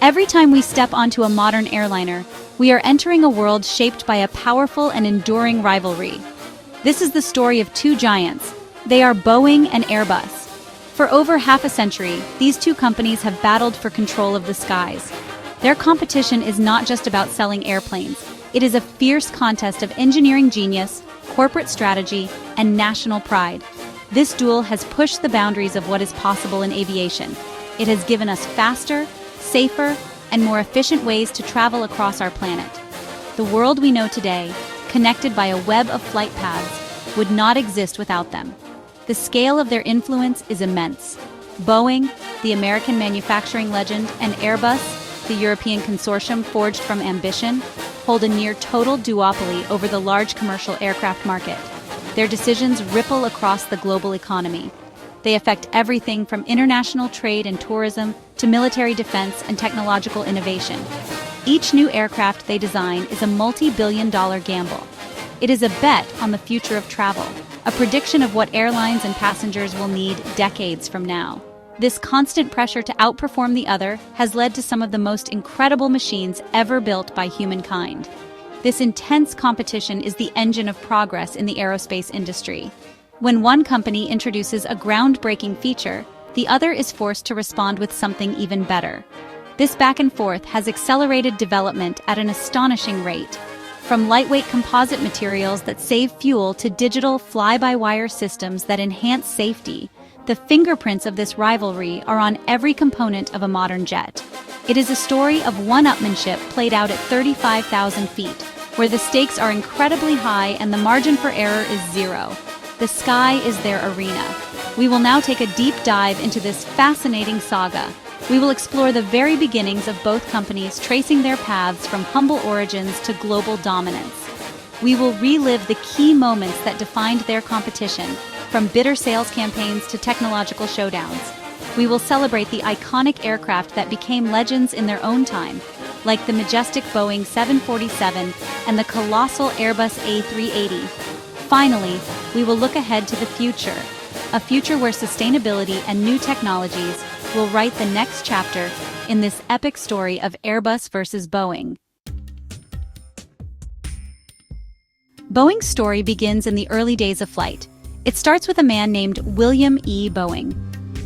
Every time we step onto a modern airliner, we are entering a world shaped by a powerful and enduring rivalry. This is the story of two giants. They are Boeing and Airbus. For over half a century, these two companies have battled for control of the skies. Their competition is not just about selling airplanes. It is a fierce contest of engineering genius, corporate strategy, and national pride. This duel has pushed the boundaries of what is possible in aviation. It has given us faster, safer, and more efficient ways to travel across our planet. The world we know today, connected by a web of flight paths, would not exist without them. The scale of their influence is immense. Boeing, the American manufacturing legend, and Airbus, the European consortium forged from ambition, hold a near-total duopoly over the large commercial aircraft market. Their decisions ripple across the global economy. They affect everything from international trade and tourism to military defense and technological innovation. Each new aircraft they design is a multi-billion-dollar gamble. It is a bet on the future of travel, a prediction of what airlines and passengers will need decades from now. This constant pressure to outperform the other has led to some of the most incredible machines ever built by humankind. This intense competition is the engine of progress in the aerospace industry. When one company introduces a groundbreaking feature, the other is forced to respond with something even better. This back and forth has accelerated development at an astonishing rate. From lightweight composite materials that save fuel to digital fly-by-wire systems that enhance safety, the fingerprints of this rivalry are on every component of a modern jet. It is a story of one-upmanship played out at 35,000 feet, where the stakes are incredibly high and the margin for error is zero. The sky is their arena. We will now take a deep dive into this fascinating saga. We will explore the very beginnings of both companies, tracing their paths from humble origins to global dominance. We will relive the key moments that defined their competition, from bitter sales campaigns to technological showdowns. We will celebrate the iconic aircraft that became legends in their own time, like the majestic Boeing 747 and the colossal Airbus A380. Finally, we will look ahead to the future, a future where sustainability and new technologies will write the next chapter in this epic story of Airbus versus Boeing. Boeing's story begins in the early days of flight. It starts with a man named William E. Boeing.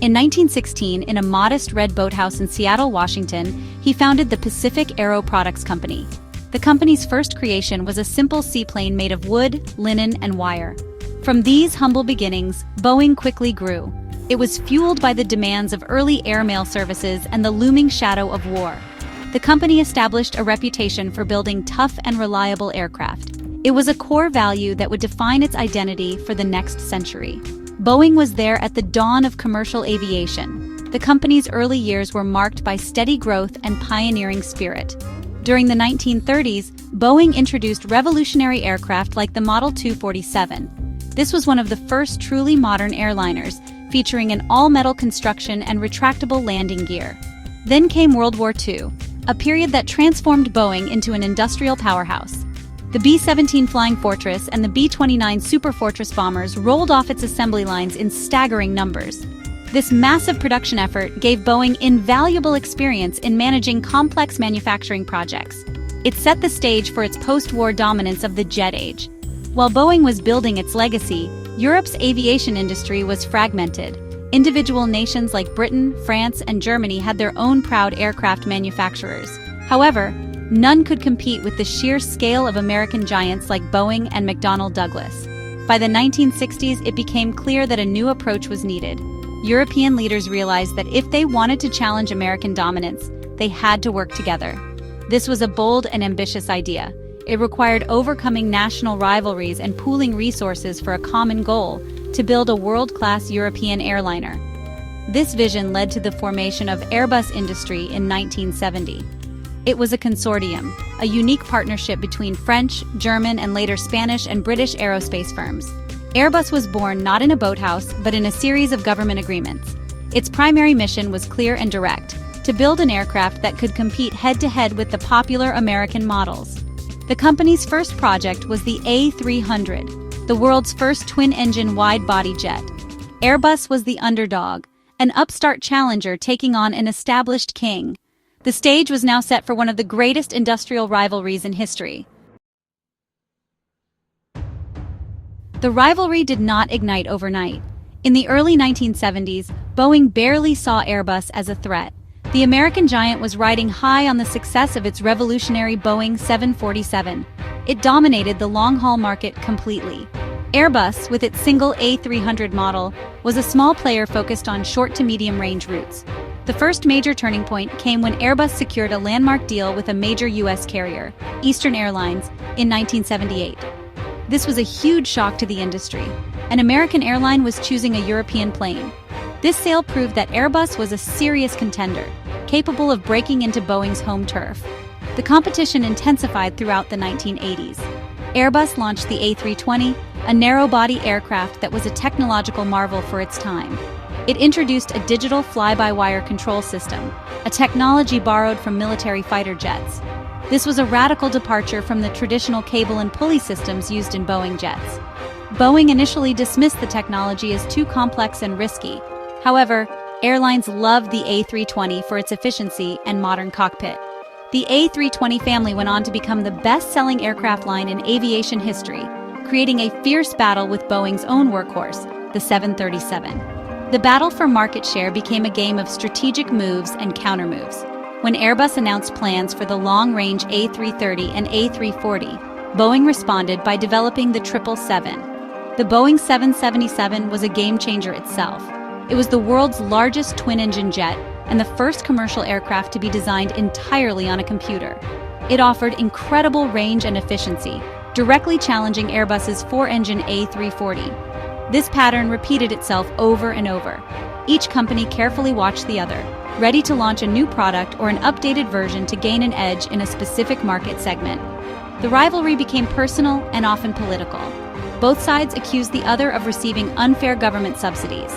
In 1916, in a modest red boathouse in Seattle, Washington, he founded the Pacific Aero Products Company. The company's first creation was a simple seaplane made of wood, linen, and wire. From these humble beginnings, Boeing quickly grew. It was fueled by the demands of early airmail services and the looming shadow of war. The company established a reputation for building tough and reliable aircraft. It was a core value that would define its identity for the next century. Boeing was there at the dawn of commercial aviation. The company's early years were marked by steady growth and pioneering spirit. During the 1930s, Boeing introduced revolutionary aircraft like the Model 247. This was one of the first truly modern airliners, featuring an all-metal construction and retractable landing gear. Then came World War II, a period that transformed Boeing into an industrial powerhouse. The B-17 Flying Fortress and the B-29 Super Fortress bombers rolled off its assembly lines in staggering numbers. This massive production effort gave Boeing invaluable experience in managing complex manufacturing projects. It set the stage for its post-war dominance of the jet age. While Boeing was building its legacy, Europe's aviation industry was fragmented. Individual nations like Britain, France, and Germany had their own proud aircraft manufacturers. However, none could compete with the sheer scale of American giants like Boeing and McDonnell Douglas. By the 1960s, it became clear that a new approach was needed. European leaders realized that if they wanted to challenge American dominance, they had to work together. This was a bold and ambitious idea. It required overcoming national rivalries and pooling resources for a common goal to build a world-class European airliner. This vision led to the formation of Airbus Industry in 1970. It was a consortium, a unique partnership between French, German, and later Spanish and British aerospace firms. Airbus was born not in a boathouse, but in a series of government agreements. Its primary mission was clear and direct: to build an aircraft that could compete head-to-head with the popular American models. The company's first project was the A300, the world's first twin-engine wide-body jet. Airbus was the underdog, an upstart challenger taking on an established king. The stage was now set for one of the greatest industrial rivalries in history. The rivalry did not ignite overnight. In the early 1970s, Boeing barely saw Airbus as a threat. The American giant was riding high on the success of its revolutionary Boeing 747. It dominated the long-haul market completely. Airbus, with its single A300 model, was a small player focused on short to medium-range routes. The first major turning point came when Airbus secured a landmark deal with a major U.S. carrier, Eastern Airlines, in 1978. This was a huge shock to the industry. An American airline was choosing a European plane. This sale proved that Airbus was a serious contender, capable of breaking into Boeing's home turf. The competition intensified throughout the 1980s. Airbus launched the A320, a narrow-body aircraft that was a technological marvel for its time. It introduced a digital fly-by-wire control system, a technology borrowed from military fighter jets. This was a radical departure from the traditional cable and pulley systems used in Boeing jets. Boeing initially dismissed the technology as too complex and risky. However, airlines loved the A320 for its efficiency and modern cockpit. The A320 family went on to become the best-selling aircraft line in aviation history, creating a fierce battle with Boeing's own workhorse, the 737. The battle for market share became a game of strategic moves and countermoves. When Airbus announced plans for the long-range A330 and A340, Boeing responded by developing the 777. The Boeing 777 was a game-changer itself. It was the world's largest twin-engine jet and the first commercial aircraft to be designed entirely on a computer. It offered incredible range and efficiency, directly challenging Airbus's four-engine A340. This pattern repeated itself over and over. Each company carefully watched the other, ready to launch a new product or an updated version to gain an edge in a specific market segment. The rivalry became personal and often political. Both sides accused the other of receiving unfair government subsidies.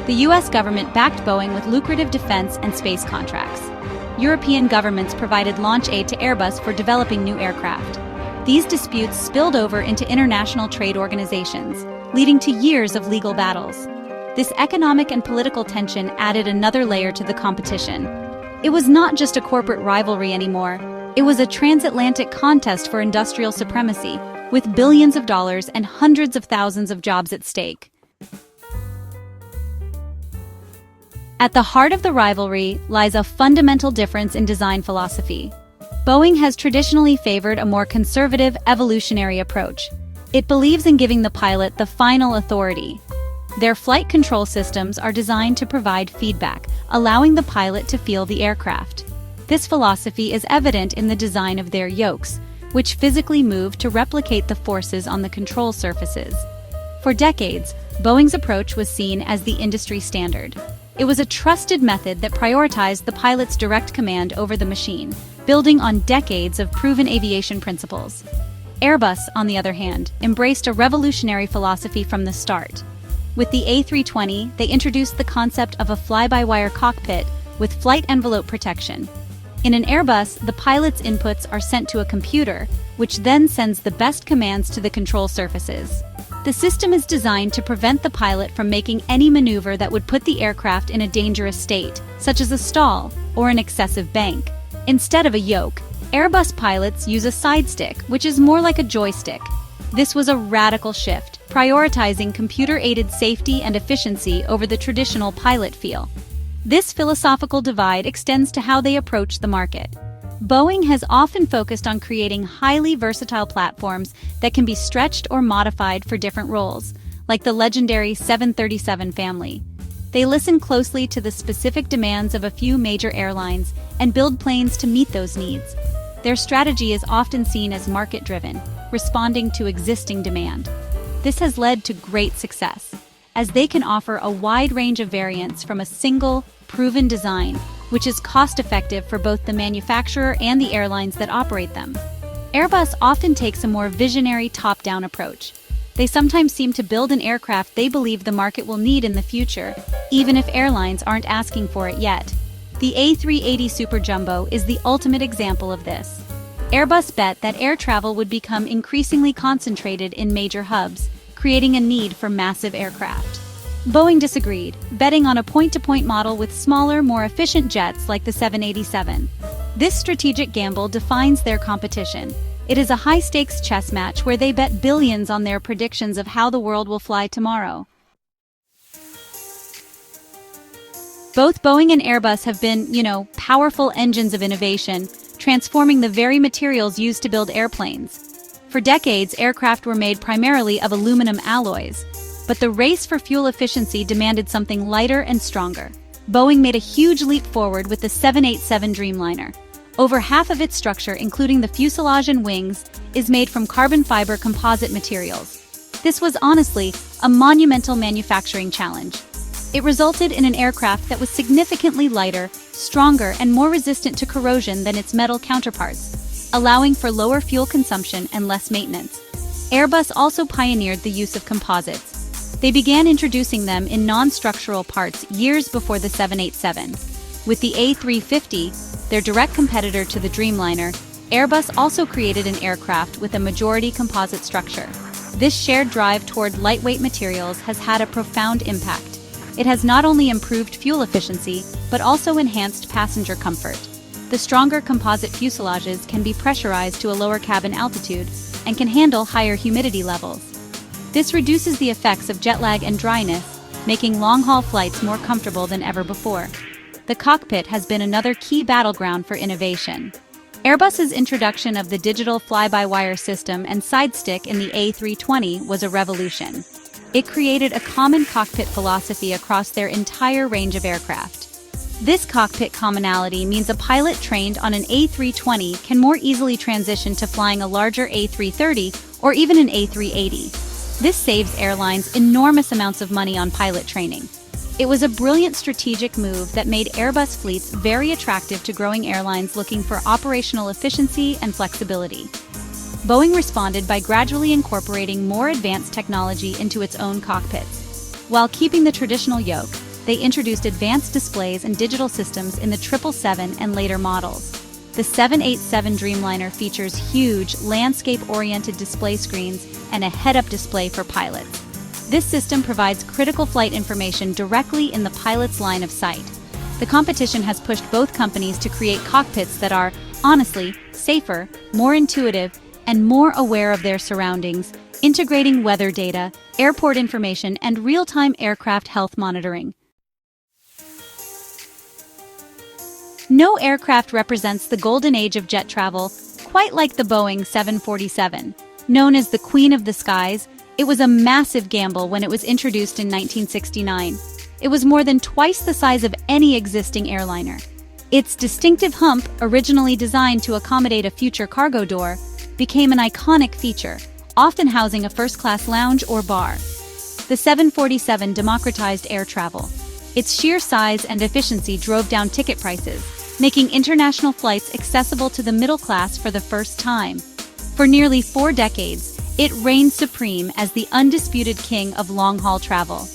The U.S. government backed Boeing with lucrative defense and space contracts. European governments provided launch aid to Airbus for developing new aircraft. These disputes spilled over into international trade organizations, leading to years of legal battles. This economic and political tension added another layer to the competition. It was not just a corporate rivalry anymore. It was a transatlantic contest for industrial supremacy, with billions of dollars and hundreds of thousands of jobs at stake. At the heart of the rivalry lies a fundamental difference in design philosophy. Boeing has traditionally favored a more conservative, evolutionary approach. It believes in giving the pilot the final authority. Their flight control systems are designed to provide feedback, allowing the pilot to feel the aircraft. This philosophy is evident in the design of their yokes, which physically move to replicate the forces on the control surfaces. For decades, Boeing's approach was seen as the industry standard. It was a trusted method that prioritized the pilot's direct command over the machine, building on decades of proven aviation principles. Airbus, on the other hand, embraced a revolutionary philosophy from the start. With the A320, they introduced the concept of a fly-by-wire cockpit with flight envelope protection. In an Airbus, the pilot's inputs are sent to a computer, which then sends the best commands to the control surfaces. The system is designed to prevent the pilot from making any maneuver that would put the aircraft in a dangerous state, such as a stall or an excessive bank. Instead of a yoke, Airbus pilots use a side stick, which is more like a joystick. This was a radical shift, prioritizing computer-aided safety and efficiency over the traditional pilot feel. This philosophical divide extends to how they approach the market. Boeing has often focused on creating highly versatile platforms that can be stretched or modified for different roles, like the legendary 737 family. They listen closely to the specific demands of a few major airlines and build planes to meet those needs. Their strategy is often seen as market-driven, responding to existing demand. This has led to great success, as they can offer a wide range of variants from a single, proven design, which is cost-effective for both the manufacturer and the airlines that operate them. Airbus often takes a more visionary top-down approach. They sometimes seem to build an aircraft they believe the market will need in the future, even if airlines aren't asking for it yet. The A380 Superjumbo is the ultimate example of this. Airbus bet that air travel would become increasingly concentrated in major hubs, creating a need for massive aircraft. Boeing disagreed, betting on a point-to-point model with smaller, more efficient jets like the 787. This strategic gamble defines their competition. It is a high-stakes chess match where they bet billions on their predictions of how the world will fly tomorrow. Both Boeing and Airbus have been, powerful engines of innovation, transforming the very materials used to build airplanes. For decades, aircraft were made primarily of aluminum alloys, but the race for fuel efficiency demanded something lighter and stronger. Boeing made a huge leap forward with the 787 Dreamliner. Over half of its structure, including the fuselage and wings, is made from carbon fiber composite materials. This was honestly a monumental manufacturing challenge. It resulted in an aircraft that was significantly lighter, stronger, and more resistant to corrosion than its metal counterparts, allowing for lower fuel consumption and less maintenance. Airbus also pioneered the use of composites. They began introducing them in non-structural parts years before the 787. With the A350, their direct competitor to the Dreamliner, Airbus also created an aircraft with a majority composite structure. This shared drive toward lightweight materials has had a profound impact. It has not only improved fuel efficiency, but also enhanced passenger comfort. The stronger composite fuselages can be pressurized to a lower cabin altitude and can handle higher humidity levels. This reduces the effects of jet lag and dryness, making long-haul flights more comfortable than ever before. The cockpit has been another key battleground for innovation. Airbus's introduction of the digital fly-by-wire system and side-stick in the A320 was a revolution. It created a common cockpit philosophy across their entire range of aircraft. This cockpit commonality means a pilot trained on an A320 can more easily transition to flying a larger A330 or even an A380. This saves airlines enormous amounts of money on pilot training. It was a brilliant strategic move that made Airbus fleets very attractive to growing airlines looking for operational efficiency and flexibility. Boeing responded by gradually incorporating more advanced technology into its own cockpits. While keeping the traditional yoke, they introduced advanced displays and digital systems in the 777 and later models. The 787 Dreamliner features huge, landscape-oriented display screens and a head-up display for pilots. This system provides critical flight information directly in the pilot's line of sight. The competition has pushed both companies to create cockpits that are, honestly, safer, more intuitive, and more aware of their surroundings, integrating weather data, airport information, and real-time aircraft health monitoring. No aircraft represents the golden age of jet travel, quite like the Boeing 747. Known as the Queen of the Skies, it was a massive gamble when it was introduced in 1969. It was more than twice the size of any existing airliner. Its distinctive hump, originally designed to accommodate a future cargo door, became an iconic feature, often housing a first-class lounge or bar. The 747 democratized air travel. Its sheer size and efficiency drove down ticket prices, making international flights accessible to the middle class for the first time. For nearly 4 decades, it reigned supreme as the undisputed king of long-haul travel.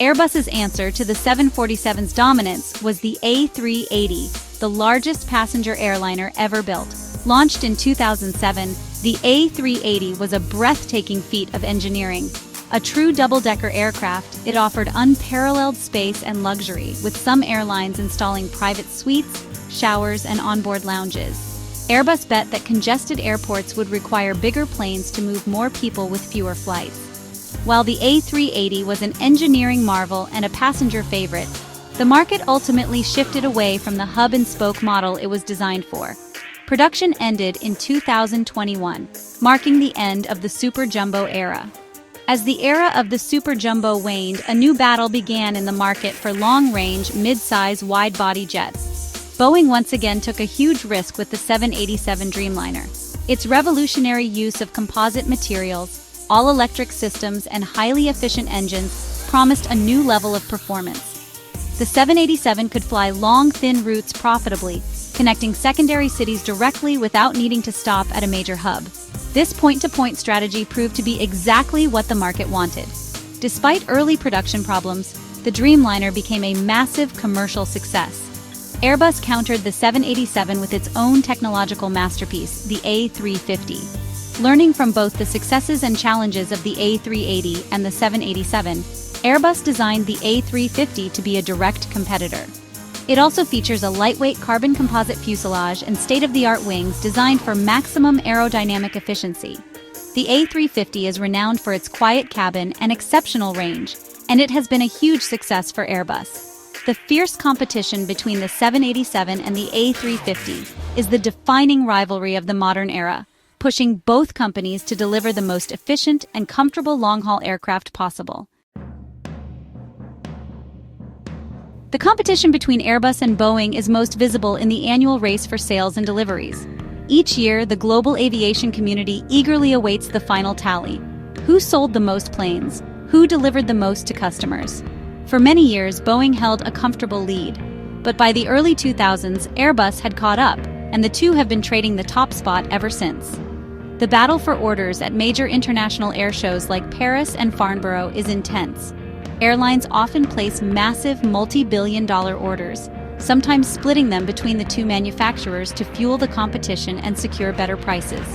Airbus's answer to the 747's dominance was the A380, the largest passenger airliner ever built. Launched in 2007, the A380 was a breathtaking feat of engineering. A true double-decker aircraft, it offered unparalleled space and luxury, with some airlines installing private suites, showers, and onboard lounges. Airbus bet that congested airports would require bigger planes to move more people with fewer flights. While the A380 was an engineering marvel and a passenger favorite, the market ultimately shifted away from the hub-and-spoke model it was designed for. Production ended in 2021, marking the end of the Superjumbo era. As the era of the Superjumbo waned, a new battle began in the market for long-range, mid-size, wide-body jets. Boeing once again took a huge risk with the 787 Dreamliner. Its revolutionary use of composite materials, all-electric systems, and highly efficient engines promised a new level of performance. The 787 could fly long, thin routes profitably, connecting secondary cities directly without needing to stop at a major hub. This point-to-point strategy proved to be exactly what the market wanted. Despite early production problems, the Dreamliner became a massive commercial success. Airbus countered the 787 with its own technological masterpiece, the A350. Learning from both the successes and challenges of the A380 and the 787, Airbus designed the A350 to be a direct competitor. It also features a lightweight carbon composite fuselage and state-of-the-art wings designed for maximum aerodynamic efficiency. The A350 is renowned for its quiet cabin and exceptional range, and it has been a huge success for Airbus. The fierce competition between the 787 and the A350 is the defining rivalry of the modern era, pushing both companies to deliver the most efficient and comfortable long-haul aircraft possible. The competition between Airbus and Boeing is most visible in the annual race for sales and deliveries. Each year, the global aviation community eagerly awaits the final tally. Who sold the most planes? Who delivered the most to customers? For many years, Boeing held a comfortable lead. But by the early 2000s, Airbus had caught up, and the two have been trading the top spot ever since. The battle for orders at major international air shows like Paris and Farnborough is intense. Airlines often place massive multi-billion-dollar orders, sometimes splitting them between the two manufacturers to fuel the competition and secure better prices.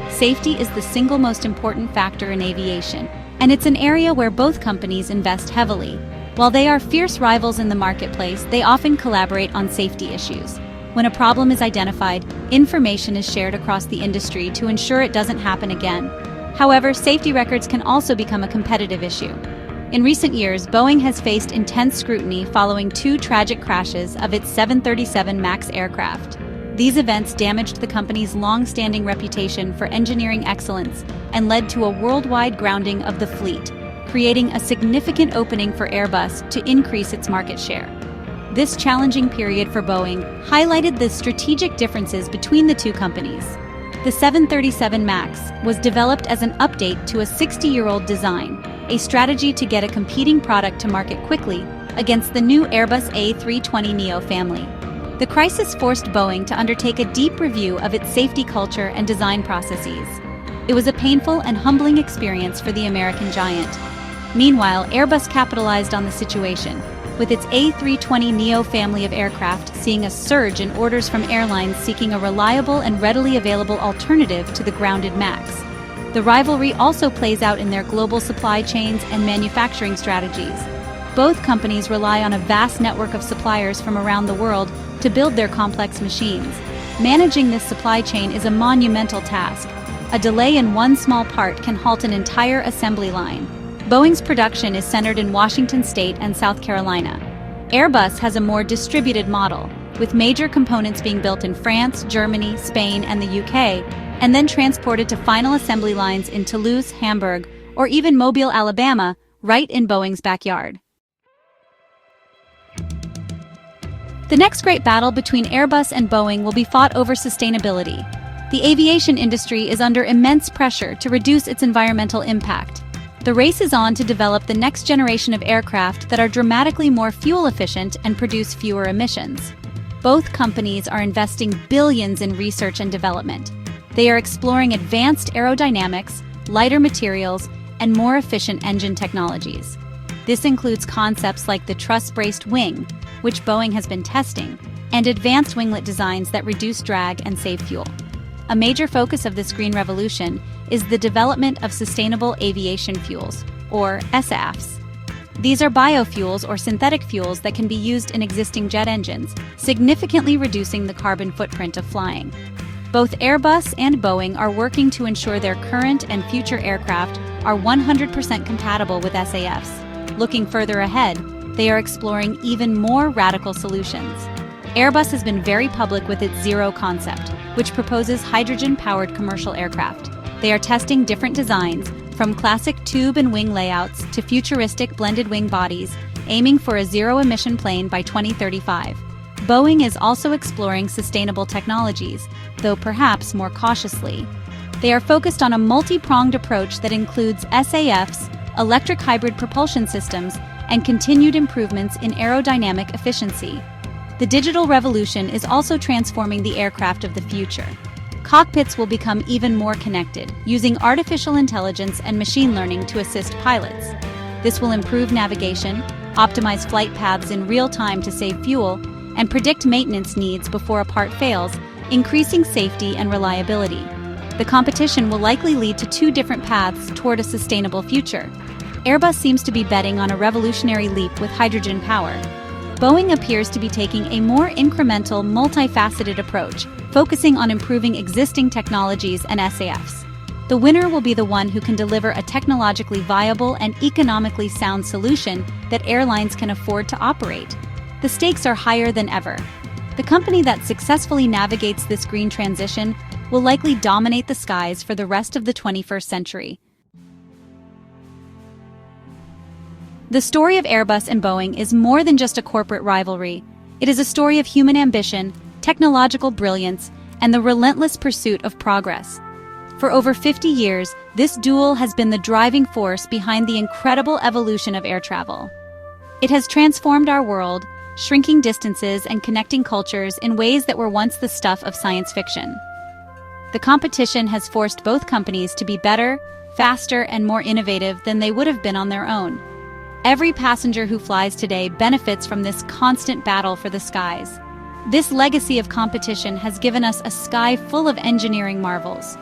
Safety is the single most important factor in aviation, and it's an area where both companies invest heavily. While they are fierce rivals in the marketplace, they often collaborate on safety issues. When a problem is identified, information is shared across the industry to ensure it doesn't happen again. However, safety records can also become a competitive issue. In recent years, Boeing has faced intense scrutiny following two tragic crashes of its 737 MAX aircraft. These events damaged the company's long-standing reputation for engineering excellence and led to a worldwide grounding of the fleet, creating a significant opening for Airbus to increase its market share. This challenging period for Boeing highlighted the strategic differences between the two companies. The 737 MAX was developed as an update to a 60-year-old design, a strategy to get a competing product to market quickly against the new Airbus A320neo family. The crisis forced Boeing to undertake a deep review of its safety culture and design processes. It was a painful and humbling experience for the American giant. Meanwhile, Airbus capitalized on the situation, with its A320neo family of aircraft seeing a surge in orders from airlines seeking a reliable and readily available alternative to the grounded MAX. The rivalry also plays out in their global supply chains and manufacturing strategies. Both companies rely on a vast network of suppliers from around the world to build their complex machines. Managing this supply chain is a monumental task. A delay in one small part can halt an entire assembly line. Boeing's production is centered in Washington State and South Carolina. Airbus has a more distributed model, with major components being built in France, Germany, Spain, and the UK, and then transported to final assembly lines in Toulouse, Hamburg, or even Mobile, Alabama, right in Boeing's backyard. The next great battle between Airbus and Boeing will be fought over sustainability. The aviation industry is under immense pressure to reduce its environmental impact. The race is on to develop the next generation of aircraft that are dramatically more fuel efficient and produce fewer emissions. Both companies are investing billions in research and development. They are exploring advanced aerodynamics, lighter materials, and more efficient engine technologies. This includes concepts like the truss-braced wing, which Boeing has been testing, and advanced winglet designs that reduce drag and save fuel. A major focus of this green revolution is the development of sustainable aviation fuels, or SAFs. These are biofuels or synthetic fuels that can be used in existing jet engines, significantly reducing the carbon footprint of flying. Both Airbus and Boeing are working to ensure their current and future aircraft are 100% compatible with SAFs. Looking further ahead, they are exploring even more radical solutions. Airbus has been very public with its Zero concept, which proposes hydrogen-powered commercial aircraft. They are testing different designs, from classic tube and wing layouts to futuristic blended wing bodies, aiming for a zero-emission plane by 2035. Boeing is also exploring sustainable technologies, though perhaps more cautiously. They are focused on a multi-pronged approach that includes SAFs, electric hybrid propulsion systems, and continued improvements in aerodynamic efficiency. The digital revolution is also transforming the aircraft of the future. Cockpits will become even more connected, using artificial intelligence and machine learning to assist pilots. This will improve navigation, optimize flight paths in real time to save fuel, and predict maintenance needs before a part fails, increasing safety and reliability. The competition will likely lead to two different paths toward a sustainable future. Airbus seems to be betting on a revolutionary leap with hydrogen power. Boeing appears to be taking a more incremental, multifaceted approach, focusing on improving existing technologies and SAFs. The winner will be the one who can deliver a technologically viable and economically sound solution that airlines can afford to operate. The stakes are higher than ever. The company that successfully navigates this green transition will likely dominate the skies for the rest of the 21st century. The story of Airbus and Boeing is more than just a corporate rivalry. It is a story of human ambition, technological brilliance, and the relentless pursuit of progress. For over 50 years, this duel has been the driving force behind the incredible evolution of air travel. It has transformed our world, shrinking distances and connecting cultures in ways that were once the stuff of science fiction. The competition has forced both companies to be better, faster, and more innovative than they would have been on their own. Every passenger who flies today benefits from this constant battle for the skies. This legacy of competition has given us a sky full of engineering marvels.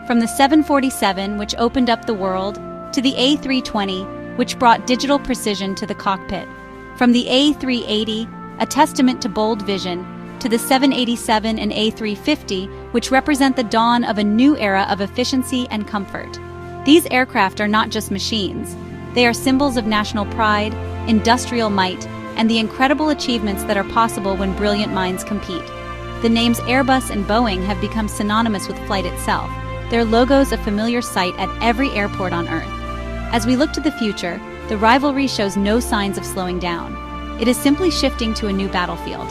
From the 747, which opened up the world, to the A320, which brought digital precision to the cockpit. From the A380, a testament to bold vision, to the 787 and A350, which represent the dawn of a new era of efficiency and comfort. These aircraft are not just machines. They are symbols of national pride, industrial might, and the incredible achievements that are possible when brilliant minds compete. The names Airbus and Boeing have become synonymous with flight itself, their logos a familiar sight at every airport on Earth. As we look to the future, the rivalry shows no signs of slowing down. It is simply shifting to a new battlefield.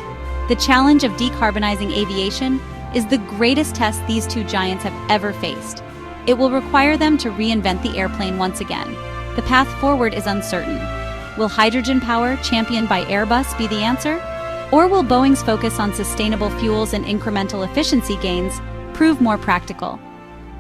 The challenge of decarbonizing aviation is the greatest test these two giants have ever faced. It will require them to reinvent the airplane once again. The path forward is uncertain. Will hydrogen power, championed by Airbus, be the answer? Or will Boeing's focus on sustainable fuels and incremental efficiency gains prove more practical?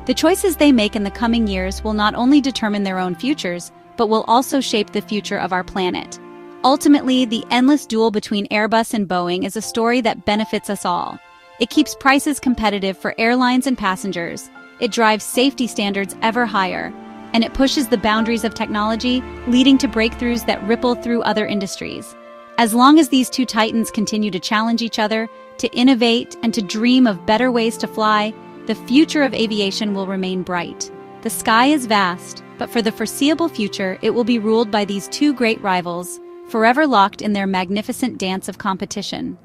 The choices they make in the coming years will not only determine their own futures, but will also shape the future of our planet. Ultimately, the endless duel between Airbus and Boeing is a story that benefits us all. It keeps prices competitive for airlines and passengers. It drives safety standards ever higher. And it pushes the boundaries of technology, leading to breakthroughs that ripple through other industries. As long as these two titans continue to challenge each other, to innovate, and to dream of better ways to fly, the future of aviation will remain bright. The sky is vast, but for the foreseeable future, it will be ruled by these two great rivals, forever locked in their magnificent dance of competition.